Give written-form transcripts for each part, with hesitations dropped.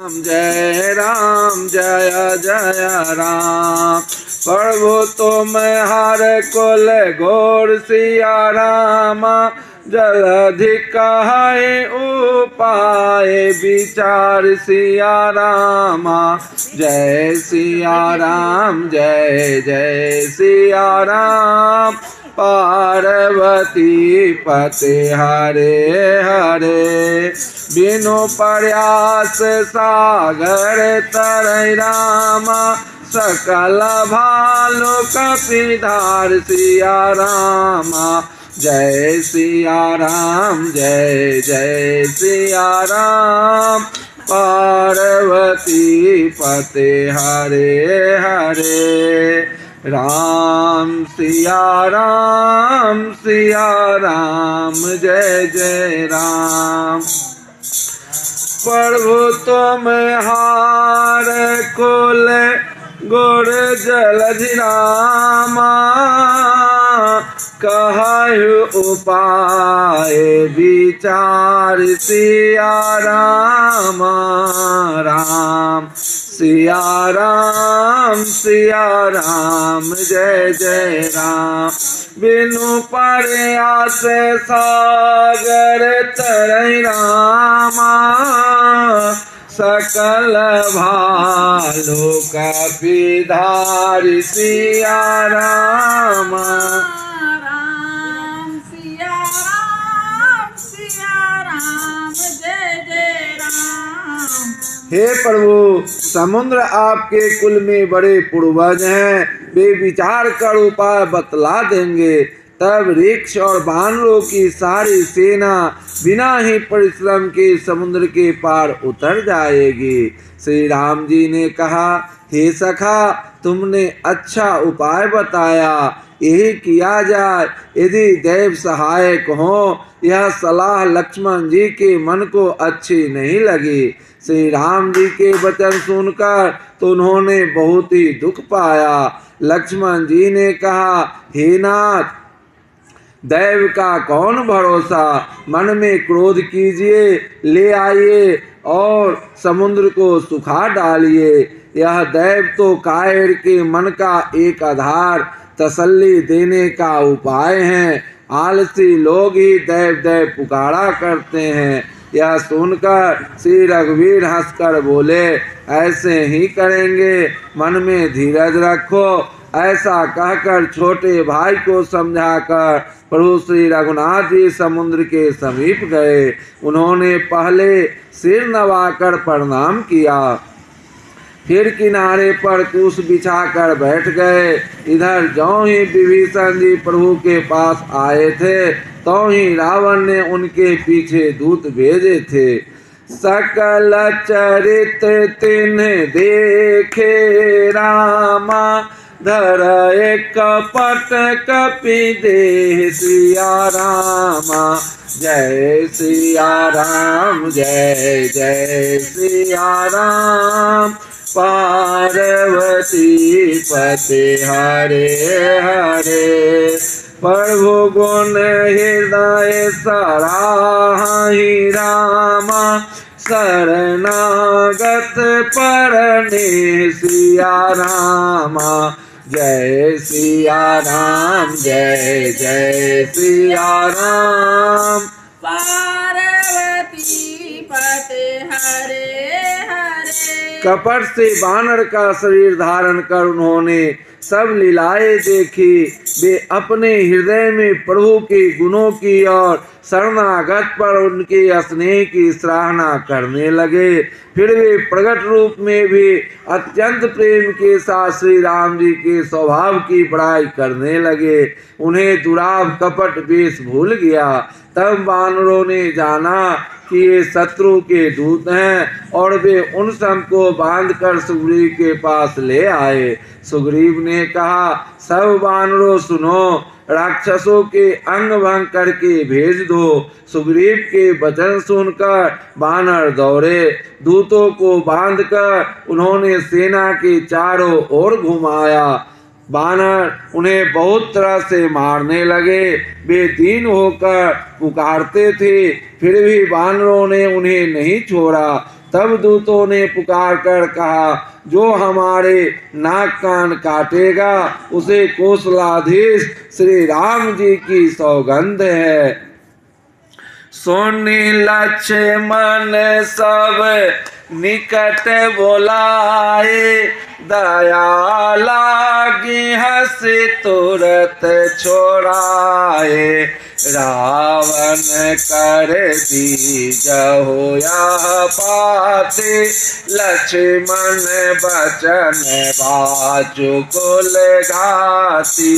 जय राम जय जय राम। प्रभु तुम हर कुल घोर सिया रामा, जलधि कहे उपाय विचार सिया रामा। जय सिया राम जय जय सिया राम। पार्वती पते हरे हरे, बिनु प्रयास सागर तरई रामा। सकल भालु कपिधार सिया रामा। जय सिया राम जय जय सिया राम। पार्वती पते हरे हरे, राम सिया राम जय जय राम। प्रभु तुम हार कुल गुर जलधि रामा। कहु उपाय विचार सिया राम। राम सिया राम जय जय राम। बिनु प्रयास सागर तरई रामा। सकल भालु कपिधार सिया राम। राम सिया राम जय जय राम। हे प्रभु, समुद्र आपके कुल में बड़े पूर्वज हैं, वे विचार कर उपाय बतला देंगे। तब ऋक्ष और वानरों की सारी सेना बिना ही परिश्रम के समुद्र के पार उतर जाएगी। श्री राम जी ने कहा, हे सखा, तुमने अच्छा उपाय बताया, यही किया जाए। यदि देव सहायक हो। यह सलाह लक्ष्मण जी के मन को अच्छी नहीं लगी। श्री राम जी के वचन सुनकर तो उन्होंने बहुत ही दुख पाया। लक्ष्मण जी ने कहा, हे नाथ, दैव का कौन भरोसा। मन में क्रोध कीजिए, ले आइए और समुद्र को सुखा डालिए। यह दैव तो कायर के मन का एक आधार तसल्ली देने का उपाय है। आलसी लोग ही दैव दैव पुकारा करते हैं। यह सुनकर श्री रघुवीर हंसकर बोले, ऐसे ही करेंगे, मन में धीरज रखो। ऐसा कहकर छोटे भाई को समझाकर प्रभु श्री रघुनाथ जी समुद्र के समीप गए। उन्होंने पहले सिर नवाकर प्रणाम किया, फिर किनारे पर कुश बिछाकर बैठ गए। इधर ज्यों ही विभीषण जी प्रभु के पास आए थे, तो ही रावण ने उनके पीछे दूत भेजे थे। सकल चरित्र तिन्ह देखे रामा। धर एक कपट कपि देह सिया रामा। जय सिया राम जय जय सिया राम। पार्वती पते हरे हरे, प्रभु गुण हृदय सराहि रामा। शरणागत परने सिया रामा। जय सिया राम जय जय सिया राम। पार्वती पते हरे हरे। कपट से वानर का शरीर धारण कर उन्होंने सब लीलाएं देखी। वे अपने हृदय में प्रभु के गुणों की और शरणागत पर उनके स्नेह की सराहना करने लगे। फिर वे प्रकट रूप में भी अत्यंत प्रेम के साथ श्री राम जी के स्वभाव की बड़ाई करने लगे। उन्हें दुराव कपट वेश भूल गया। तब वानरों ने जाना कि ये शत्रु के दूत हैं और वे उन सबको बांधकर सुग्रीव के पास ले आए। सुग्रीव ने कहा, सब वानरों सुनो, राक्षसों के अंग भंग करके भेज दो। सुग्रीव के वचन सुनकर वानर दौड़े। दूतों को बांधकर उन्होंने सेना के चारों ओर घुमाया। वानर उन्हें बहुत तरह से मारने लगे। वे दीन होकर पुकारते थे, फिर भी वानरों ने उन्हें नहीं छोड़ा। तब दूतों ने पुकार कर कहा, जो हमारे नाक कान काटेगा उसे कौशलाधीश श्री राम जी की सौगंध है। सुनि लक्ष्मण सब निकट बोलाए, दया लागी हंसी तुरत छोड़ाए। रावण कर दीजहु यह पाते, लक्ष्मण बचन बाजु कुल घाती।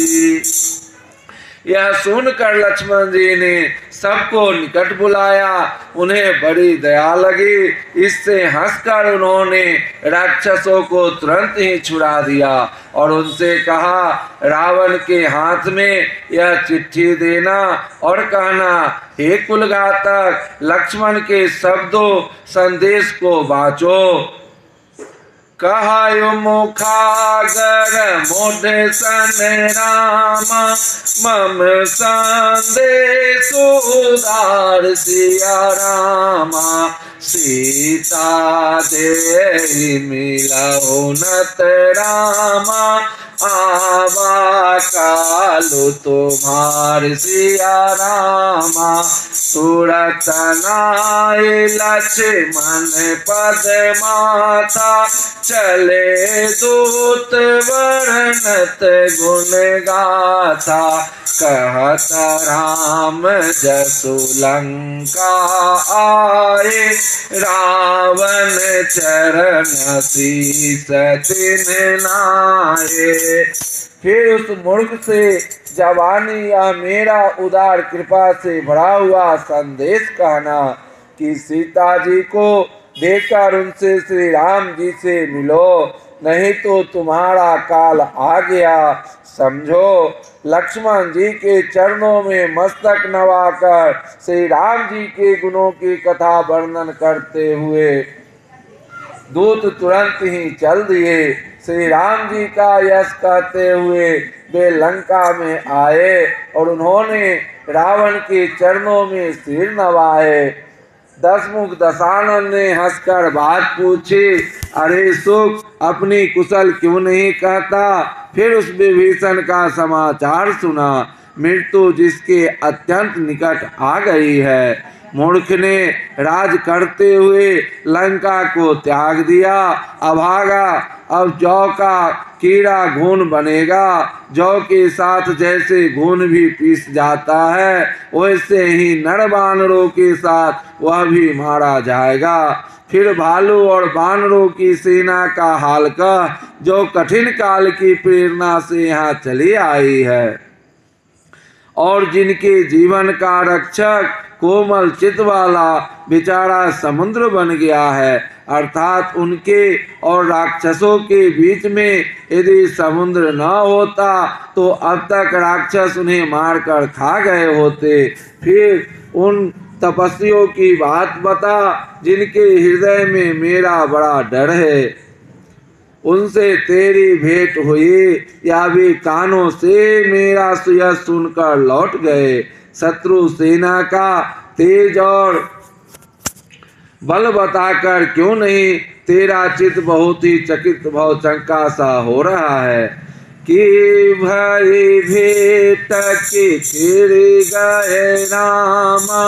यह सुनकर लक्ष्मण जी ने सबको निकट बुलाया, उन्हें बड़ी दया लगी। इससे हंसकर उन्होंने राक्षसों को तुरंत ही छुड़ा दिया और उनसे कहा, रावण के हाथ में यह चिट्ठी देना और कहना, हे कुलघातक, लक्ष्मण के शब्दों संदेश को बाँचो। कहायो मुखागर मोढ़ सन रामा, मम संदेश उदार सिया रामा। सीता दे मिलहु नत रामा, आवा कालु तुम्हार सिया रामा। तुरत नाय लक्ष्मण पद माथा, चले दूत वर्णत गुण गाथा। कहत राम जसु लंका आए, रावण चरण शीस तिन नाये। फिर उस मूर्ख से जवानी या मेरा उदार कृपा से भरा हुआ संदेश कहना कि सीता जी को देखकर उनसे श्री राम जी से मिलो, नहीं तो तुम्हारा काल आ गया समझो। लक्ष्मण जी के चरणों में मस्तक नवाकर श्री राम जी के गुणों की कथा वर्णन करते हुए दूत तुरंत ही चल दिए। श्री राम जी का यश कहते हुए वे लंका में आए और उन्होंने रावण के चरणों में सिर नवाए। दशमुख दशानन ने हंसकर बात पूछी, अरे सुख, अपनी कुशल क्यों नहीं कहता? फिर उस विभीषण का समाचार सुना, मृत्यु जिसके अत्यंत निकट आ गई है। मूर्ख ने राज करते हुए लंका को त्याग दिया, अभागा। अब जौ का कीड़ा घून बनेगा। जौ के साथ जैसे घून भी पीस जाता है, वैसे ही नर बानरों के साथ वह भी मारा जाएगा। फिर भालू और बानरों की सेना का हाल कह, जो कठिन काल की प्रेरणा से यहाँ चली आई है और जिनके जीवन का रक्षक कोमल चित्त वाला बेचारा समुद्र बन गया है। अर्थात उनके और राक्षसों के बीच में यदि समुद्र न होता तो अब तक राक्षस उन्हें मारकर खा गए होते। फिर उन तपस्वियों की बात बता जिनके हृदय में मेरा बड़ा डर है, उनसे तेरी भेंट हुई या वे कानों से मेरा सुयश सुनकर लौट गए। शत्रु सेना का तेज और बल बताकर क्यों नहीं? तेरा चित्त बहुत ही चकित भवशंका सा हो रहा है कि भई भेंट के फिर गए रामा,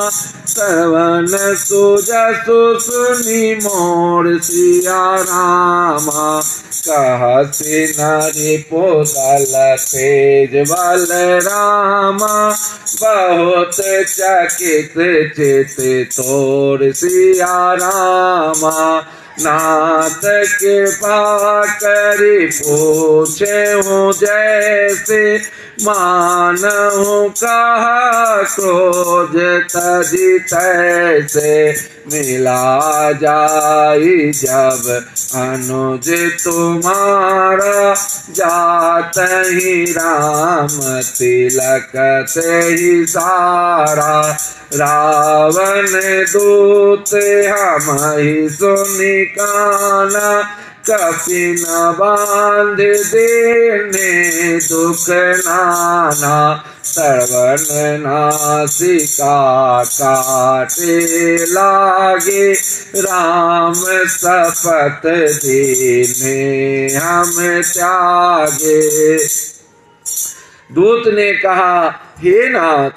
श्रवण सुजसु सुनी मोर सिया रामा। कहसी नारी पोदल तेज बल रामा, बहुत चकित चित तोर सिया रामा। नाथ कृपा करी पूछे हूँ जैसे, मानहु कहा क्रोध तजी तैसे। मिला जाई जब अनुज तुम्हारा, जात ही राम तिलक से ही सारा। रावण दूत हम ही सुनि काना, कपि न बांध देने दुख नाना। श्रवण नासिका काटे लागे, राम शपथ दीने हम त्यागे। दूत ने कहा, हे नाथ,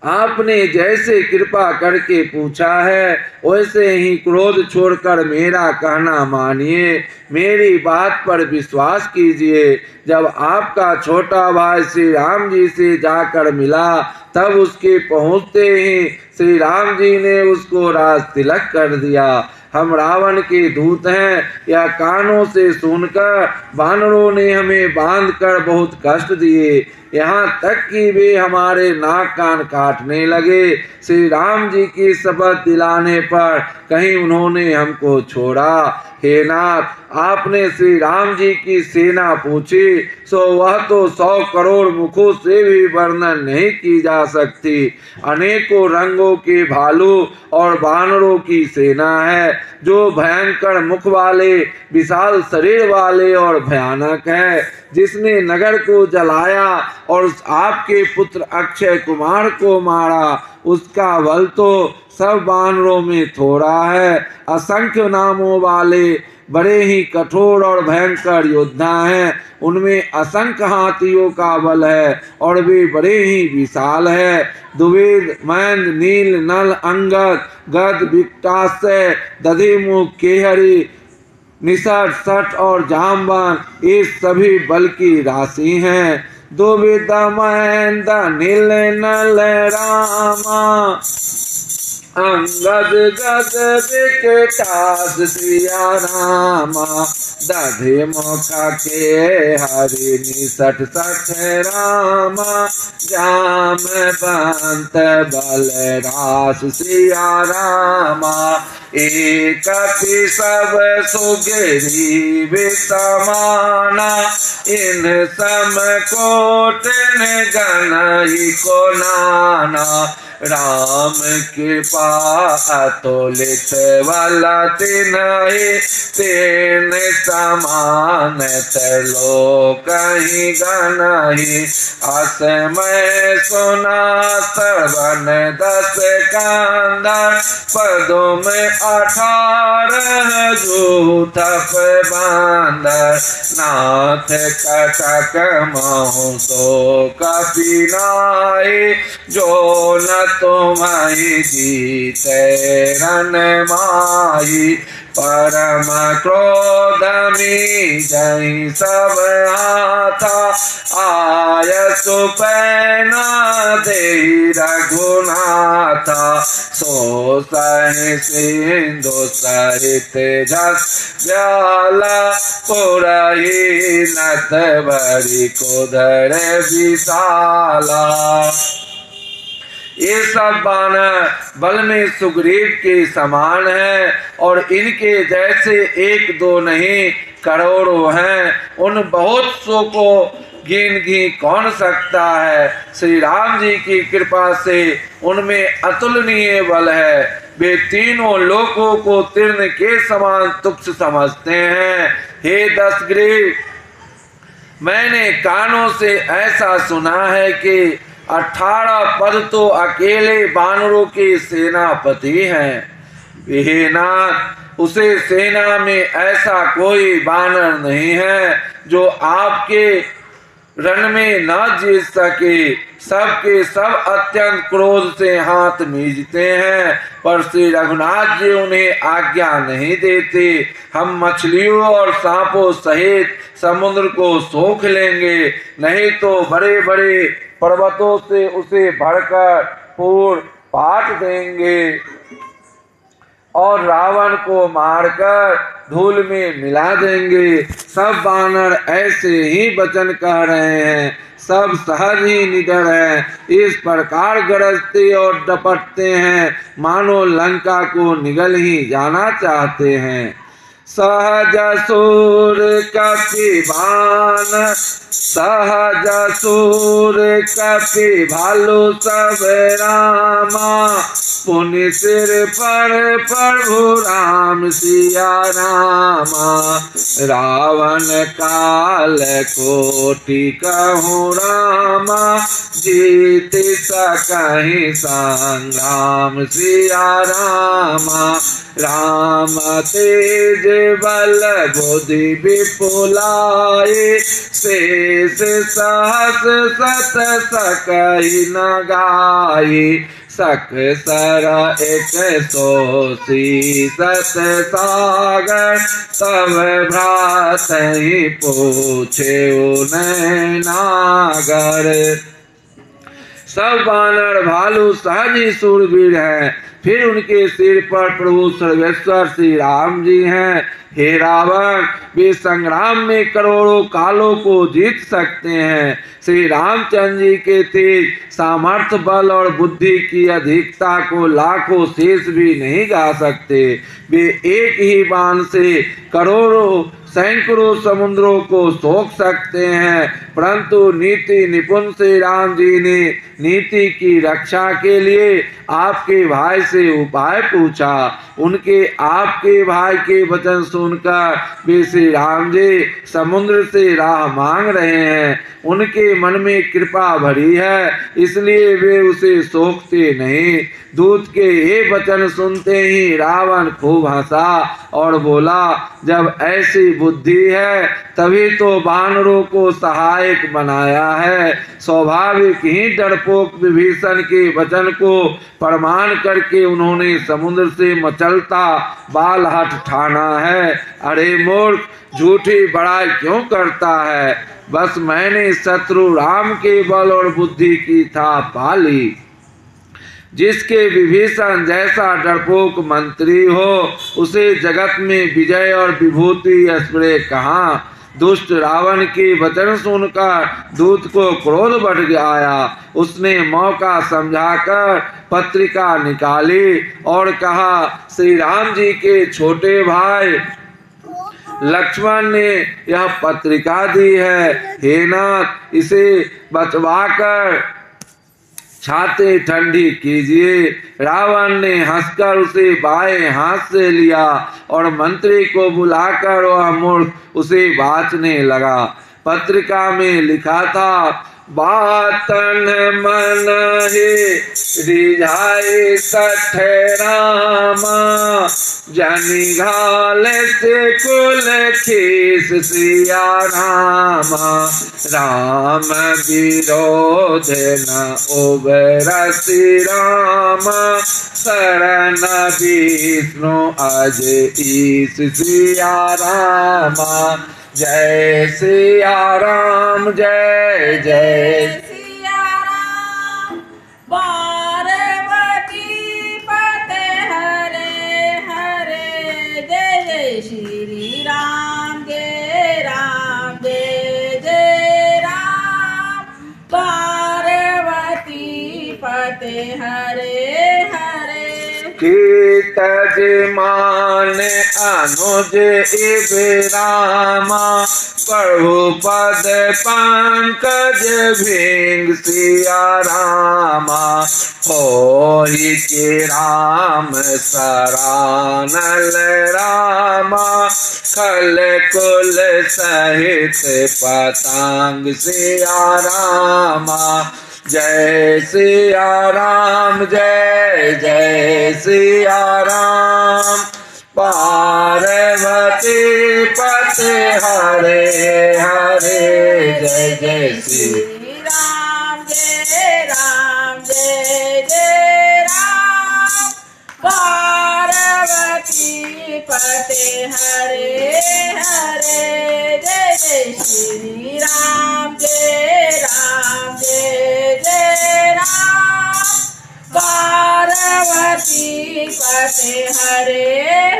आपने जैसे कृपा करके पूछा है वैसे ही क्रोध छोड़कर मेरा कहना मानिए, मेरी बात पर विश्वास कीजिए। जब आपका छोटा भाई श्री राम जी से जाकर मिला तब उसके पहुँचते ही श्री राम जी ने उसको राज तिलक कर दिया। हम रावण के दूत हैं, यह कानों से सुनकर वानरों ने हमें बांधकर बहुत कष्ट दिए, यहाँ तक कि वे हमारे नाक कान काटने लगे। श्री राम जी की शपथ दिलाने पर कहीं उन्होंने हमको छोड़ा। हे नाथ, आपने श्री राम जी की सेना पूछी सो वह तो 100 करोड़ मुखों से भी वर्णन नहीं की जा सकती। अनेकों रंगों के भालू और वानरों की सेना है जो भयंकर मुख वाले, विशाल शरीर वाले और भयानक है। जिसने नगर को जलाया और आपके पुत्र अक्षय कुमार को मारा उसका बल तो सब वानरों में थोड़ा है। असंख्य नामों वाले बड़े ही कठोर और भयंकर योद्धा हैं, उनमें असंख्य हाथियों का बल है और वे बड़े ही विशाल है। द्विविद, मैंद, नील, नल, अंगद, गद, विकटाश्य, दधिमुख, केहरी, निषद, सठ और जामवन ये सभी बल की राशि हैं। द्विविद, मैंद, नील, नल, रामा, अंगद, गद, विकटास, सिया रामा, दधिमुख, केहरी, निषद, सठ रामा, जामवंत, बलरास, सिया रामा, एक सब सुग्रीव समाना, इन सम कोटिन गणहि को नाना। राम कृपा अतुलित बल तिन्हि, तेन समान त्रिलोकहि गणहि। असमय सुना श्रवण 10 कंदर, पदुम 18 जूथप बांदर। नाथ कटक महु सो कपि नाहि, जो न तुम्हि जीते रन माही। परम क्रोध में जय सब हाथा, आय सुपैना दे रघुनाथा। सो सहि सिंधु सहित जस जाला, पुरहि नथ भरी कोधर विशाला। ये सब बानर बल में सुग्रीव के समान हैं और इनके जैसे एक दो नहीं करोड़ों हैं। उन बहुत सो को गिन कौन सकता है। श्री राम जी की कृपा से उनमें अतुलनीय बल है। वे तीनों लोकों को तीर्ण के समान तुच्छ समझते हैं। हे दशग्रीव, मैंने कानों से ऐसा सुना है कि 18 पद तो अकेले वानरों के सेनापति हैं। विहीनाथ, उसे सेना में ऐसा कोई वानर नहीं है जो आपके रण में न जीत सके। सबके सब अत्यंत क्रोध से हाथ मीजते हैं, पर श्री रघुनाथ जी उन्हें आज्ञा नहीं देते। हम मछलियों और सांपों सहित समुद्र को सोख लेंगे, नहीं तो बड़े बड़े पर्वतों से उसे भरकर पूर्ण पाट देंगे और रावण को मारकर धूल में मिला देंगे। सब वानर ऐसे ही वचन कह रहे हैं, सब सहज ही निडर हैं। इस प्रकार गरजते और डपटते हैं मानो लंका को निगल ही जाना चाहते हैं। सहज सूर कपिबान सहज सूर कपि भालू सब रामा, पुनि सिर पर प्रभु राम सिया रामा। रावण काल कोटि कहूँ रामा, जीत सकहि संग्राम सिया रामा। राम तेज बल बुद्धि विपुलाए, शेष सहस सत सकहि न गाए। सख सर एक सोसी सत सागर, तब भ्रातहि पूछे नागर। सब वानर भालू सहज ही सूरवीर हैं, फिर उनके सिर पर प्रभु सर्वेश्वर श्री राम जी हैं। हे रावण, वे संग्राम में करोड़ों कालों को जीत सकते हैं। श्री रामचंद्र जी के तेज सामर्थ्य, बल और बुद्धि की अधिकता को लाखों शेष भी नहीं गा सकते। वे एक ही बाण से करोड़ों सैकड़ों समुद्रों को सोख सकते हैं। परंतु नीति निपुण श्री राम जी ने नीति की रक्षा के लिए आपके भाई से उपाय पूछा। उनके आपके भाई के वचन सुनकर वे श्री राम जी समुद्र से राह मांग रहे हैं। उनके मन में कृपा भरी है, इसलिए वे उसे सोखते नहीं। दूत के ये वचन सुनते ही रावण खूब हंसा और बोला, जब ऐसी बुद्धि है तभी तो वानरों को सहायक बनाया है। स्वाभाविक ही डरपोक विभीषण के वचन को प्रमाण करके उन्होंने समुद्र से मचलता बालहट ठाना है। अरे मूर्ख, झूठी बड़ाई क्यों करता है? बस मैंने शत्रु राम के बल और बुद्धि की था पाली। जिसके विभीषण जैसा डरपोक मंत्री हो, उसे जगत में विजय और विभूति ऐश्वर्य कहाँ। दुष्ट रावण के वचन सुनकर दूत को क्रोध बढ़ आया। उसने मौका समझाकर पत्रिका निकाली और कहा, श्री राम जी के छोटे भाई लक्ष्मण ने यह पत्रिका दी है। हे नाथ, इसे बचवाकर छाते ठंडी कीजिए। रावण ने हंसकर उसे बाएं हाथ से लिया और मंत्री को बुलाकर वह मूर्ख उसे बाँचने लगा। पत्रिका में लिखा था, बातन मन हे रिझाए सठ रामा, जनि घाल से कुल खीस सिया रामा। राम विरोध न उबरसि रामा, शरण विष्णु अज ईश सिया रामा। जय सिया राम, जय जय सिया राम। पार्वती पते हरे हरे, जय जय श्री राम, जय राम, जय जय राम। पार्वती पते हरे हरे, कीत मान अनुज इब रामा, प्रभु पद पंकज भृंग सिया रामा। होई के राम सरानल रामा, खल कुल सहित पतंग सिया रामा। जय सिया राम, जय जय सिया राम। पार्वती पते हरे हरे, जय जय श्री राम, जय राम, जय जय राम। पार्वती पते हरे हरे, जय जय श्री राम, जय राम, जय जय राम। पार्वती पते हरे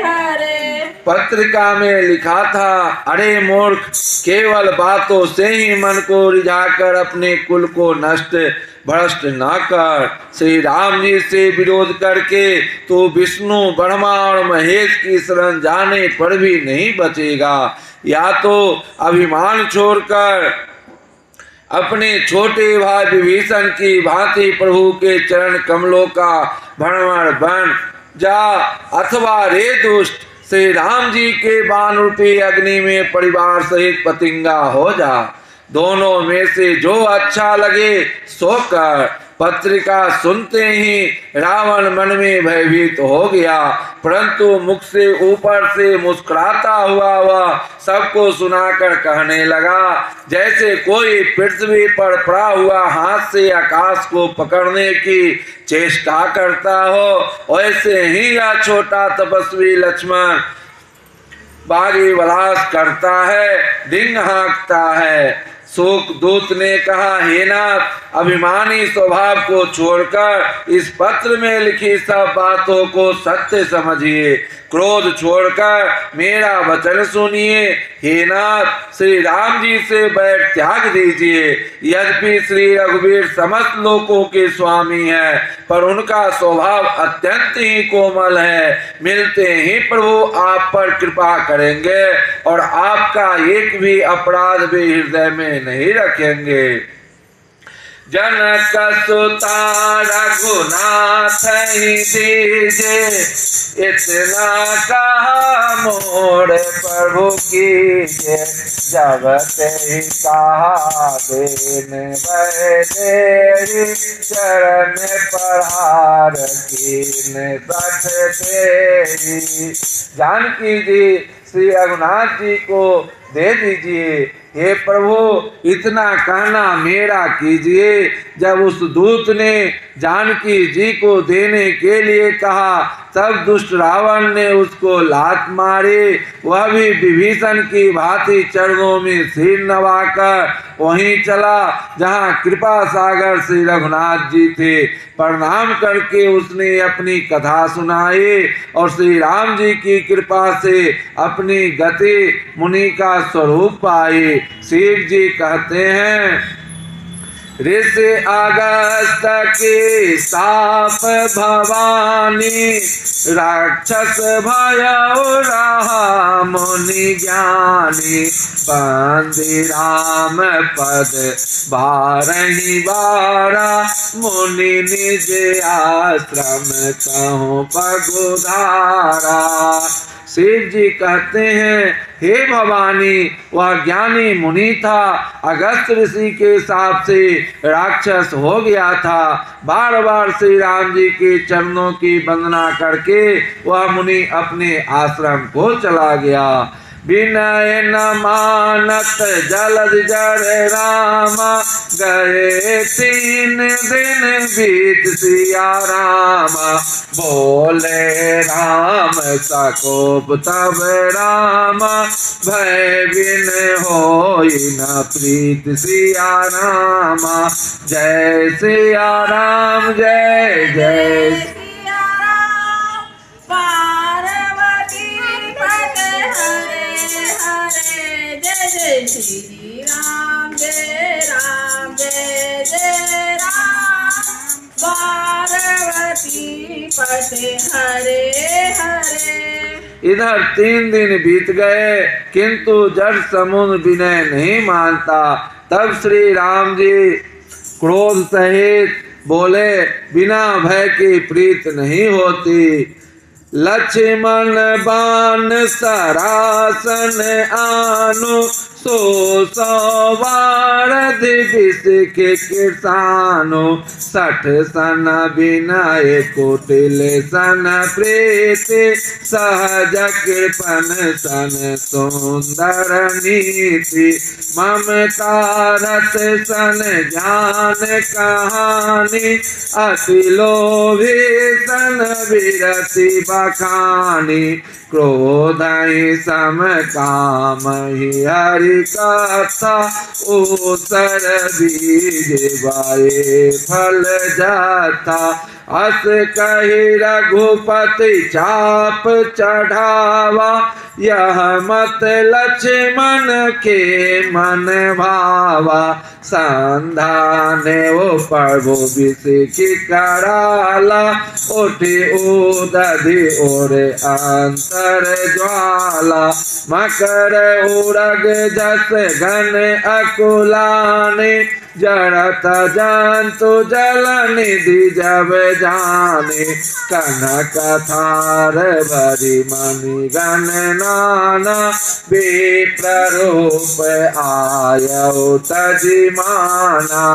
हरे। पत्रिका में लिखा था, अरे मूर्ख, केवल बातों से ही मन को रिझाकर अपने कुल को नष्ट भ्रष्ट न कर। श्री राम जी से विरोध करके तो विष्णु, ब्रह्मा और महेश की शरण जाने पर भी नहीं बचेगा। या तो अभिमान छोड़कर अपने छोटे भाई विभीषण की भांति प्रभु के चरण कमलों का भ्रमण बन जा, अथवा रे दुष्ट श्री राम जी के बाण रूपी अग्नि में परिवार सहित पतिंगा हो जा। दोनों में से जो अच्छा लगे सो कर। पत्रिका सुनते ही रावण मन में भयभीत हो गया, परंतु मुख से ऊपर से मुस्कुराता हुआ वह सबको सुनाकर कहने लगा, जैसे कोई पृथ्वी पर पड़ा हुआ हाथ से आकाश को पकड़ने की चेष्टा करता हो, वैसे ही यह छोटा तपस्वी लक्ष्मण बागी विलास करता है, डिंग हाँकता है। शोक दूत ने कहा, हे नाथ, अभिमानी स्वभाव को छोड़कर इस पत्र में लिखी सब बातों को सत्य समझिए, क्रोध छोड़कर मेरा वचन सुनिए। हे नाथ, श्री राम जी से बैर त्याग दीजिए। यद्यपि श्री रघुवीर समस्त लोकों के स्वामी हैं, पर उनका स्वभाव अत्यंत ही कोमल है। मिलते ही प्रभु आप पर कृपा करेंगे और आपका एक भी अपराध भी हृदय में नहीं रखेंगे। जनक सुता रघुनाथ ही दीजे, इतना कहा मोर प्रभु कीजे। जब ते ही कहा देन बैठे, चरण प्रहार कीन सठ तेरी। जानकी जी श्री रघुनाथ जी को दे दीजिए। हे प्रभु, इतना कहना मेरा कीजिए। जब उस दूत ने जानकी जी को देने के लिए कहा, तब दुष्ट रावण ने उसको लात मारे। वह भी विभीषण की भांति चरणों में सिर नवाकर वहीं चला जहां कृपा सागर श्री रघुनाथ जी थे। प्रणाम करके उसने अपनी कथा सुनाई और श्री राम जी की कृपा से अपनी गति मुनि का स्वरूप पाए। शिव जी कहते हैं, ऋषि अगस्त के साप भवानी, राक्षस भयो रहा मुनि ज्ञानी। बंदी राम पद बारही बारा, मुनि निज आश्रम कहूँ पगुधारा। शिव जी कहते हैं, हे भवानी, वह ज्ञानी मुनि था, अगस्त ऋषि के शाप से राक्षस हो गया था। बार बार श्री राम जी के चरणों की वंदना करके वह मुनि अपने आश्रम को चला गया। विनय न मानत जलद जड़ रामा, गए 3 दिन बीत सिया रामा। बोले राम सकोप तब रामा, भय बिन होई न प्रीत सिया रामा। जय सिया राम, जय जय श्री राम, जय राम, जय जय राम। पार्वती पते हरे हरे। इधर 3 दिन बीत गए, किंतु जड़ समुद्र विनय नहीं मानता। तब श्री राम जी क्रोध सहित बोले, बिना भय की प्रीत नहीं होती। लक्ष्मण बाण सरासन आनु, 100 वारध विष के किसानो। 60 सन विनय कुटिल सन प्रीत, सहज कृपन सन सुंदर नीति। ममता रस सन ज्ञान कहानी, अति लोभी सन विरति बखानी। क्रोध ही सम काम ही हरि कथा, ओसर बीज बाए फल जाता। अस कही रघुपति चाप चढ़ावा, यह मत लक्ष्मण के मन भावा। संधान वो प्रभु विष की कराला, उठी उदधि और अंतर ज्वाला। मकर उरग जस घन अकुलाने, जड़त जंतु जल निधि जब जाने, कनक थार भरी मणि गण नाना, विप्र रूप आयौ तजिमाना।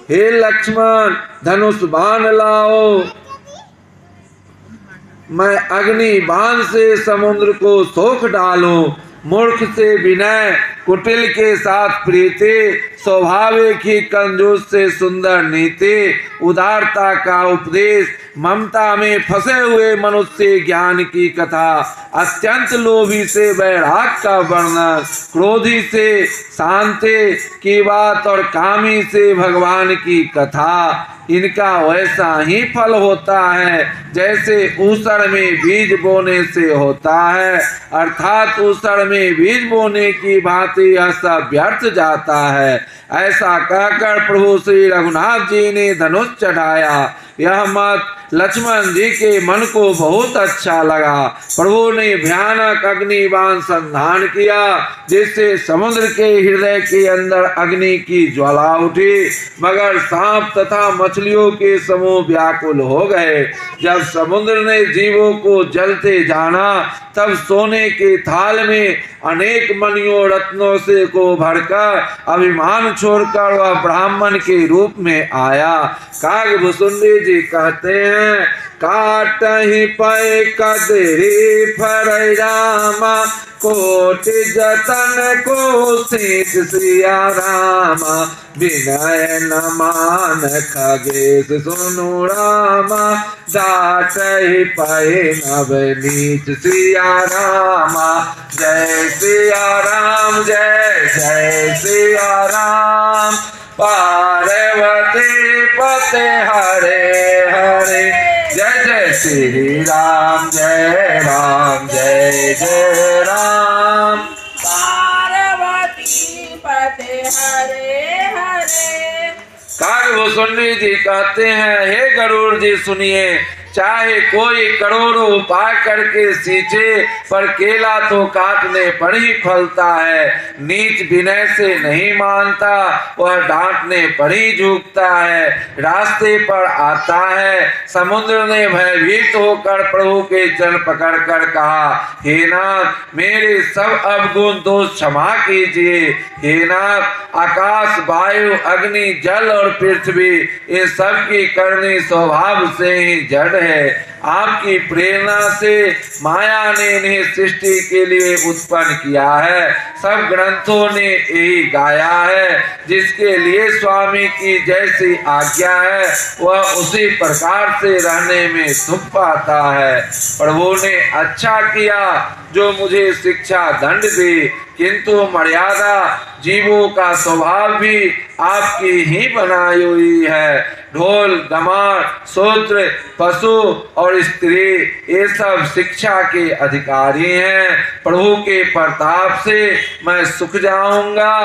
हे लक्ष्मण, धनुष बाण लाओ, मैं अग्नि बाण से समुद्र को सोख डालूं। मूर्ख से विनय, कुटिल के साथ प्रीति, स्वाभाविक ही कंजूस से सुंदर नीति, उदारता का उपदेश, ममता में फंसे हुए मनुष्य ज्ञान की कथा, अत्यंत लोभी से वैराग का वर्णन, क्रोधी से शांति की बात और कामी से भगवान की कथा, इनका वैसा ही फल होता है जैसे ऊसर में बीज बोने से होता है, अर्थात ऊसर में बीज बोने की भांति यह सब व्यर्थ जाता है। ऐसा कहकर प्रभु श्री रघुनाथ जी ने धनुष चढ़ाया। यह मत लक्ष्मण जी के मन को बहुत अच्छा लगा। प्रभु ने भयानक अग्नि बाण संधान किया, जिससे समुद्र के हृदय के अंदर अग्नि की ज्वाला उठी, मगर सांप तथा मछलियों के समूह व्याकुल हो गए। जब समुद्र ने जीवों को जलते जाना, तब सोने के थाल में अनेक मणियों रत्नों से को भरकर अभिमान छोड़कर वह ब्राह्मण के रूप में आया। कागभूषुंडी जी कहते हैं, काट ही पै कदरी फरै रामा, कोटि जतन को शीत सिया रामा, विनय न मान खगेश सुनु रामा, डाट ही पै नव नीच सिया रामा। जय सिया राम, जय जय सिया राम, पार्वती पते हरे हरे, जय जय श्री राम, जय राम, जय जय राम, पार्वती पते हरे हरे। कागभूषुंडी जी कहते हैं, हे गरुड़ जी सुनिए, चाहे कोई करोड़ों उपाय करके सींचे, पर केला तो काटने पर ही फलता है। नीच विनय से नहीं मानता, वह डांटने पर ही झुकता है। रास्ते पर आता है। समुद्र ने भयभीत होकर प्रभु के चरण पकड़ कर कहा, हे नाथ, मेरे सब अवगुण दोष क्षमा कीजिए। हे नाथ, आकाश, वायु, अग्नि, जल और पृथ्वी, ये सब की करनी स्वभाव से ही जड़ है। आपकी प्रेरणा से माया ने इन्हें सृष्टि के लिए उत्पन्न किया है। सब ग्रंथों ने यही गाया है। जिसके लिए स्वामी की जैसी आज्ञा है, वह उसी प्रकार से रहने में सुख पाता है। प्रभु ने अच्छा किया जो मुझे शिक्षा दंड दी, किंतु मर्यादा जीवों का स्वभाव भी आपकी ही बनाई हुई है। ढोल, दमार, शूद्र, पशु और स्त्री, ये सब शिक्षा के अधिकारी हैं। प्रभु के प्रताप से मैं सुख जाऊंगा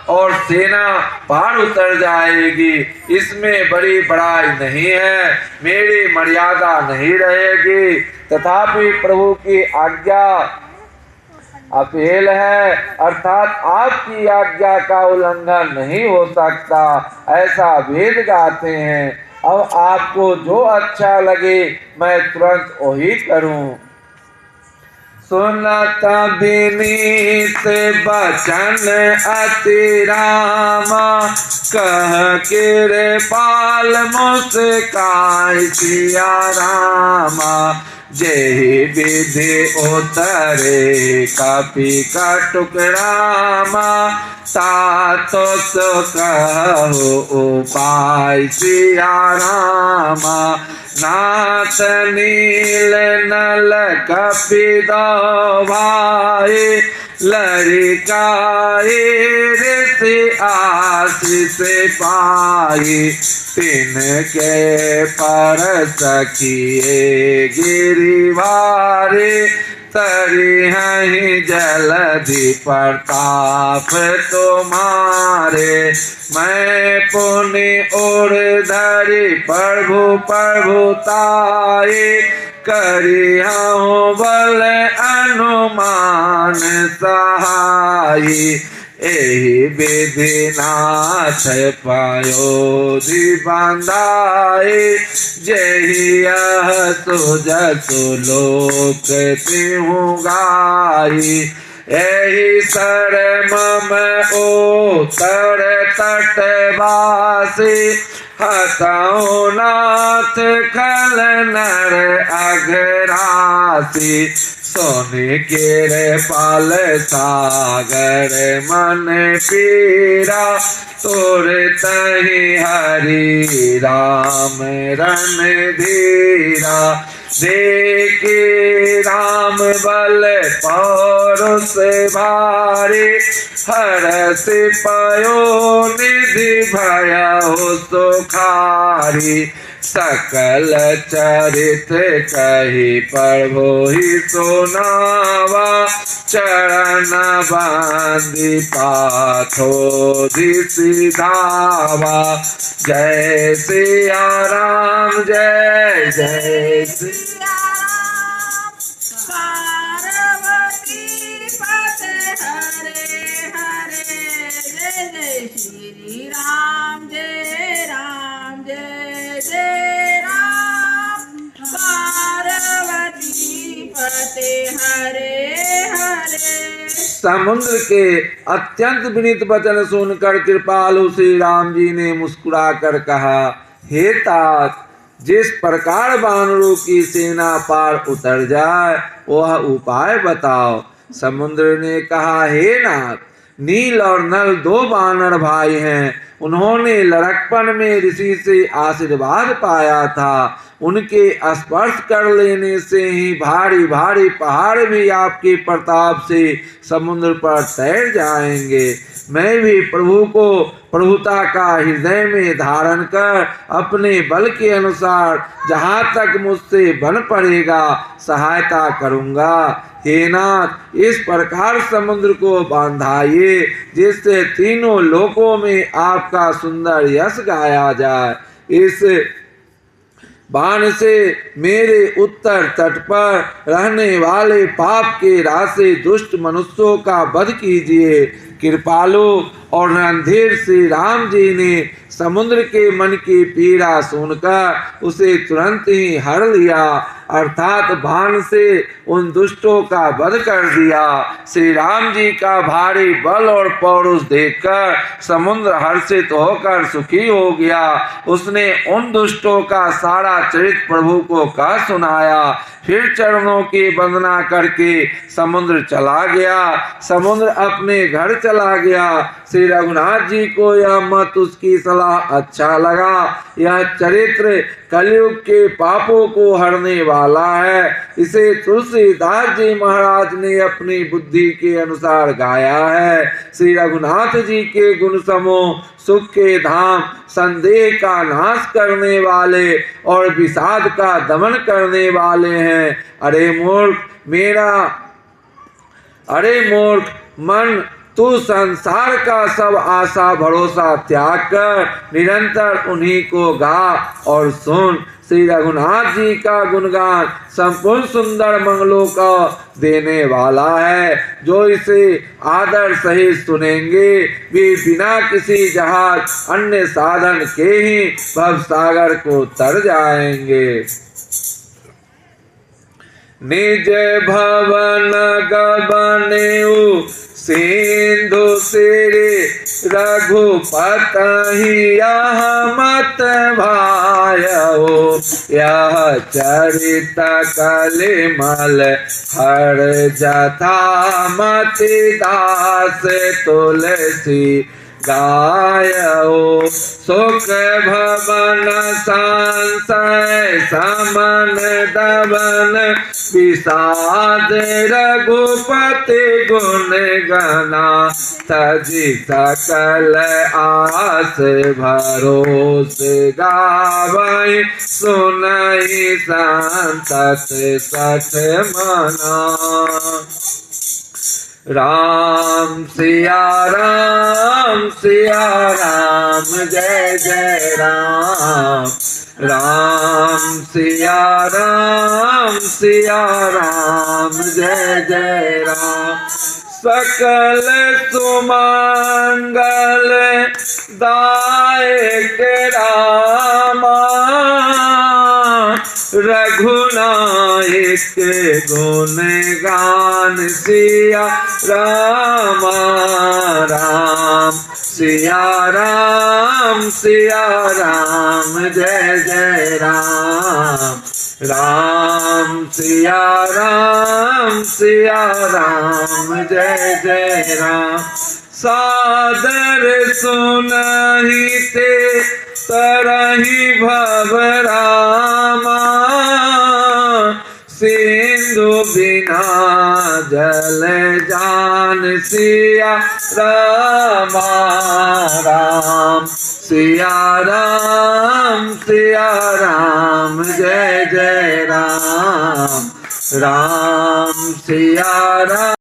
और सेना पार उतर जाएगी। इसमें बड़ी बड़ाई नहीं है, मेरी मर्यादा नहीं रहेगी। तथापि प्रभु की आज्ञा अपेल है, अर्थात आपकी आज्ञा का उल्लंघन नहीं हो सकता, ऐसा वेद गाते हैं। अब आपको जो अच्छा लगे मैं तुरंत वही करूं। सुनत विनीत बचन अति रामा, कह कृपाल मुस्काई सिया रामा। जय विधि उतरे कपि कटुक रामा, तातो सो कहो उपाय सिया रामा। नाथ नील नल कपि दो भाई, लड़काए ऋषि आशीष पाई। तिनके पर सखिए गिरिवारे, तरी हैं जलधि प्रताप तुम्हारे। मैं पुण्य ओर धरि प्रभु प्रभुताए, करिया बल मन सहाई। एहि विधि नाथ पायो दी बांधाए। जेहि यह जसु लोक तिहु गाई। एहि सर मम उतर तट वासी। हतौ नाथ खल नर अघरासी। सोने केरे पाल सागर मन पीरा। तोर तहि हरि राम रणधीरा। देखी राम बल पौरुष भारी। हरष पयो निधि भयउ सुखारी। सकल चरित कही प्रभु ही सुनावा। चरण बांधि पाथोधि सिधावा। जय सिया राम जय जय सिया राम। पार्वती पते हरे हरे। जय जय श्री राम जय राम जय जय राम। पार्वती पते हरे हरे। समुद्र के अत्यंत विनीत वचन सुनकर कृपालु श्री राम जी ने मुस्कुरा कर कहा, हे तात, जिस प्रकार वानरों की सेना पार उतर जाए वह उपाय बताओ। समुद्र ने कहा, हे नाथ, नील और नल दो वानर भाई हैं। उन्होंने लड़कपन में ऋषि से आशीर्वाद पाया था। उनके स्पर्श कर लेने से ही भारी भारी पहाड़ भी आपके प्रताप से समुद्र पर तैर जाएंगे। मैं भी प्रभु को प्रभुता का हृदय में धारण कर अपने बल के अनुसार जहाँ तक मुझसे बन पड़ेगा सहायता करूँगा। हे नाथ, इस प्रकार समुद्र को बांधाइए जिससे तीनों लोकों में आपका सुंदर यश गाया जाए। इस बाण से मेरे उत्तर तट पर रहने वाले पाप के राशि दुष्ट मनुष्यों का वध कीजिए। कृपालु और रणधीर श्री राम जी ने समुद्र के मन की पीड़ा सुनकर उसे तुरंत ही हर लिया, अर्थात बाण से उन दुष्टों का वध कर दिया। श्री राम जी का भारी बल और पौरुष देखकर समुद्र हर्षित होकर सुखी हो गया। उसने उन दुष्टों का सारा चरित्र प्रभु को कह सुनाया। फिर चरणों की वंदना करके समुद्र चला गया। समुद्र अपने घर चला गया। श्री रघुनाथ जी को यह मत उसकी सलाह अच्छा लगा। यह चरित्र कलयुग के पापों को हरने वाला है। इसे तुलसीदास जी महाराज ने अपनी बुद्धि के अनुसार गाया है। श्री रघुनाथ जी के गुण समूह सुख के धाम, संदेह का नाश करने वाले और विषाद का दमन करने वाले हैं। अरे मूर्ख मन, तू संसार का सब आशा भरोसा त्याग कर निरंतर उन्हीं को गा और सुन। श्री रघुनाथ जी का गुणगान संपूर्ण सुंदर मंगलों का देने वाला है। जो इसे आदर सहित सुनेंगे वे बिना किसी जहाज अन्य साधन के ही भव सागर को तर जाएंगे। निज भवन गबनेऊ सिंधु सिरे रघुपति यह मत भायो। यह चरित कलिमल हर जथा मति दास तुलसी गायो। सुख भवन संशय समन दबन विषाद रघुपति गुण गना। तजि सकल आस भरोस गावै सुनहि संतत सठ मना। राम सिया राम जय जय राम। राम सिया राम जय जय राम। सकल सुमंगल दायक रामा रघुनायक गुण गान सिया रामा राम सिया राम जय जय राम। राम सिया राम जय जय राम। सादर सुनहि ते तरहि भव रामा सिंधु बिना जल जान सिया रामा राम सिया राम जय जय राम। राम सिया राम